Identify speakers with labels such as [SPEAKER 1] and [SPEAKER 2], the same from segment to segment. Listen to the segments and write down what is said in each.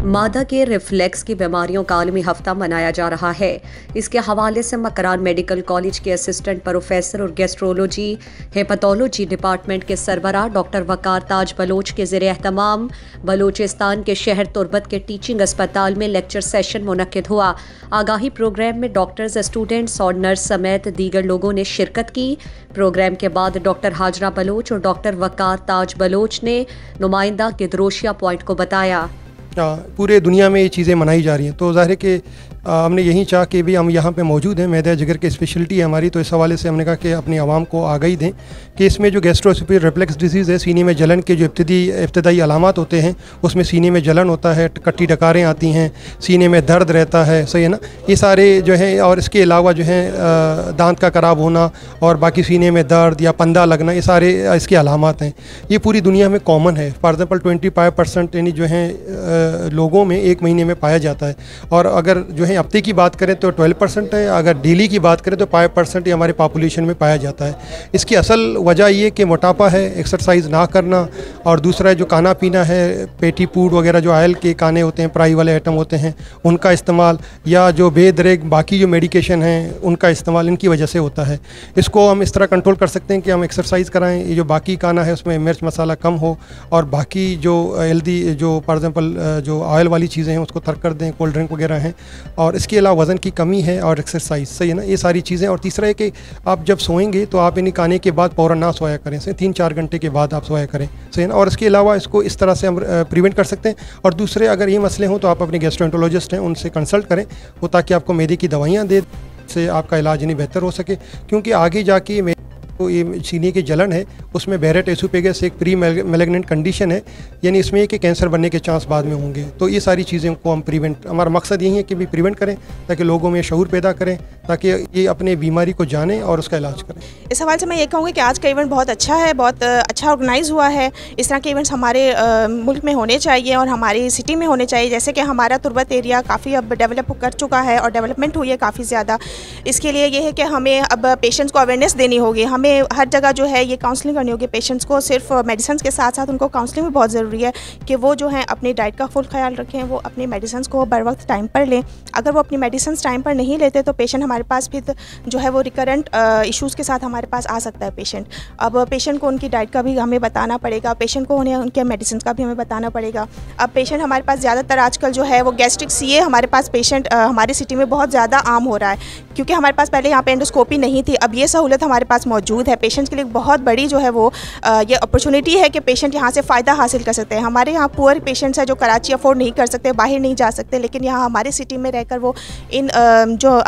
[SPEAKER 1] मादा के रिफ्लेक्स की बीमारियों का आलमी हफ्ता मनाया जा रहा है। इसके हवाले से मकरान मेडिकल कॉलेज के असिस्टेंट प्रोफेसर और गैस्ट्रोलॉजी हेपेटोलॉजी डिपार्टमेंट के सरबराह डॉक्टर वकार ताज बलोच के ज़ेरे एहतमाम बलूचिस्तान के शहर तुर्बत के टीचिंग अस्पताल में लेक्चर सेशन मुनक्किद हुआ। आगाही प्रोग्राम में डॉक्टर्स, स्टूडेंट्स और नर्स समेत दीगर लोगों ने शिरकत की। प्रोग्राम के बाद डॉक्टर हाजरा बलोच और डॉक्टर वकार ताज बलोच ने नुमाइंदा गिदरोशिया पॉइंट को बताया
[SPEAKER 2] पूरे दुनिया में ये चीज़ें मनाई जा रही हैं, तो ज़ाहिर है कि हमने यही चाहा कि भी हम यहाँ पे मौजूद हैं। मैदा जिगर की स्पेशलिटी है हमारी, तो इस हवाले से हमने कहा कि अपनी आवाम को आगाही दें कि इसमें जो गैस्ट्रोएसोफेजियल रिफ्लेक्स डिजीज़ है, सीने में जलन के जो इब्तदाई अलामात होते हैं, उसमें सीने में जलन होता है, कट्टी डकारें आती हैं, सीने में दर्द रहता है, सही है ना, ये सारे जो है। और इसके अलावा जो है दांत का खराब होना और बाकी सीने में दर्द या पंदा लगना, ये सारे इसके अलामात हैं। ये पूरी दुनिया में कॉमन है। फॉर एग्जाम्पल 25% यानी जो है लोगों में एक महीने में पाया जाता है। और अगर जो है हफ्ते की बात करें तो 12% है, अगर डेली की बात करें तो 5% ही हमारे पॉपुलेशन में पाया जाता है। इसकी असल वजह ये कि मोटापा है, एक्सरसाइज ना करना, और दूसरा जो खाना पीना है, पेटी फूड वगैरह जो ऑयल के खाने होते हैं, फ्राई वाले आइटम होते हैं, उनका इस्तेमाल, या जो बेदरेग बाकी जो मेडिकेशन हैं उनका इस्तेमाल, इनकी वजह से होता है। इसको हम इस तरह कंट्रोल कर सकते हैं कि हम एक्सरसाइज कराएँ, ये जो बाकी खाना है उसमें मिर्च मसाला कम हो, और बाकी जो हेल्दी जो फॉर एग्जाम्पल जो ऑयल वाली चीज़ें हैं उसको तर्क कर दें, कोल्ड ड्रिंक वगैरह हैं। और इसके अलावा वज़न की कमी है और एक्सरसाइज, सही है ना, ये सारी चीज़ें। और तीसरा है कि आप जब सोएंगे तो आप इन्हीं खाने के बाद फ़ौरन ना सोया करें, से 3-4 घंटे के बाद आप सोया करें, सही है ना। और इसके अलावा इसको इस तरह से हम प्रिवेंट कर सकते हैं। और दूसरे अगर ये मसले हों तो आप अपने गैस्ट्रोएंटरोलॉजिस्ट हैं उनसे कंसल्ट करें, वो ताकि आपको मैदे की दवाइयाँ दे से आपका इलाज नहीं बेहतर हो सके, क्योंकि आगे जाके तो ये सीने की जलन है, उसमें बेरेट एसोफेगस एक प्री मैलिग्नेंट कंडीशन है, यानी इसमें कि कैंसर बनने के चांस बाद में होंगे। तो ये सारी चीज़ें को हम प्रिवेंट, हमारा मकसद यही है कि भी प्रिवेंट करें ताकि लोगों में शऊर पैदा करें, ताकि ये अपने बीमारी को जानें और उसका इलाज करें।
[SPEAKER 3] इस हवाले से मैं ये कहूँगी कि आज का इवेंट बहुत अच्छा है, बहुत अच्छा ऑर्गेनाइज़ हुआ है। इस तरह के इवेंट्स हमारे मुल्क में होने चाहिए और हमारी सिटी में होने चाहिए। जैसे कि हमारा तुर्बत एरिया काफ़ी अब डेवलप कर चुका है और डेवलपमेंट हुई है काफ़ी ज़्यादा। इसके लिए ये है कि हमें अब पेशेंट्स को अवेयरनेस देनी होगी, हमें हर जगह जो है ये काउंसलिंग करनी होगी पेशेंट्स को। सिर्फ मेडिसिन के साथ साथ उनको काउंसलिंग भी बहुत ज़रूरी है कि वो जो है अपनी डाइट का फुल ख्याल रखें, वो अपनी मेडिसिन को बर वक्त टाइम पर लें। अगर वो अपनी मेडिसिन टाइम पर नहीं लेते तो पेशेंट हमारे पास फिर जो है वो रिकरेंट इश्यूज़ के साथ हमारे पास आ सकता है पेशेंट। अब पेशेंट को उनकी डाइट का भी हमें बताना पड़ेगा, पेशेंट को उन्हें उनके मेडिसिन का भी हमें बताना पड़ेगा। अब पेशेंट हमारे पास ज़्यादातर आजकल जो है वो गैस्ट्रिक सीए हमारे पास पेशेंट हमारी सिटी में बहुत ज़्यादा आम हो रहा है, क्योंकि हमारे पास पहले यहाँ पे एंडोस्कोपी नहीं थी। अब ये सहूलत हमारे पास मौजूद है। पेशेंट्स के लिए बहुत बड़ी जो है वो ये अपॉर्चुनिटी है कि पेशेंट यहाँ से फ़ायदा हासिल कर सकते हैं। हमारे यहाँ पुअर पेशेंट्स हैं जो कराची अफोर्ड नहीं कर सकते, बाहर नहीं जा सकते, लेकिन यहाँ हमारे सिटी में रहकर वो इन जो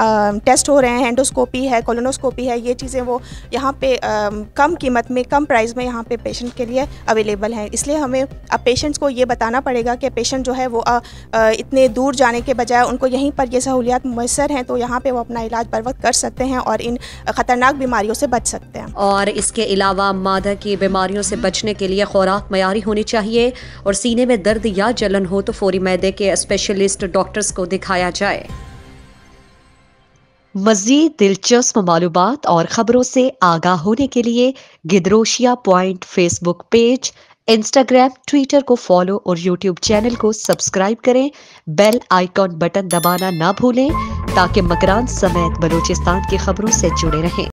[SPEAKER 3] टेस्ट हो रहे हैं, एंडोस्कोपी है, कोलोनोस्कोपी है, ये चीज़ें वो यहाँ पे कम कीमत में, कम प्राइस में यहाँ पे पेशेंट के लिए अवेलेबल हैं। इसलिए हमें अब पेशेंट्स को ये बताना पड़ेगा कि पेशेंट जो है वो इतने दूर जाने के बजाय उनको यहीं पर ये सहूलियात मुयस्सर हैं, तो यहाँ पे वो अपना इलाज बर वक्त कर सकते हैं और इन ख़तरनाक बीमारियों से बच सकते हैं।
[SPEAKER 1] और इसके अलावा मादा की बीमारियों से बचने के लिए खुराक मयारी होनी चाहिए, और सीने में दर्द या जलन हो तो फौरी मैदे के स्पेशलिस्ट डॉक्टर्स को दिखाया जाए। मज़ीद दिलचस्प मालूमात और ख़बरों से आगाह होने के लिए Gedrosia point Facebook page, Instagram, Twitter को फॉलो और यूट्यूब चैनल को सब्सक्राइब करें। बेल आइकॉन बटन दबाना ना भूलें ताकि मकरान समेत बलूचिस्तान की खबरों से जुड़े रहें।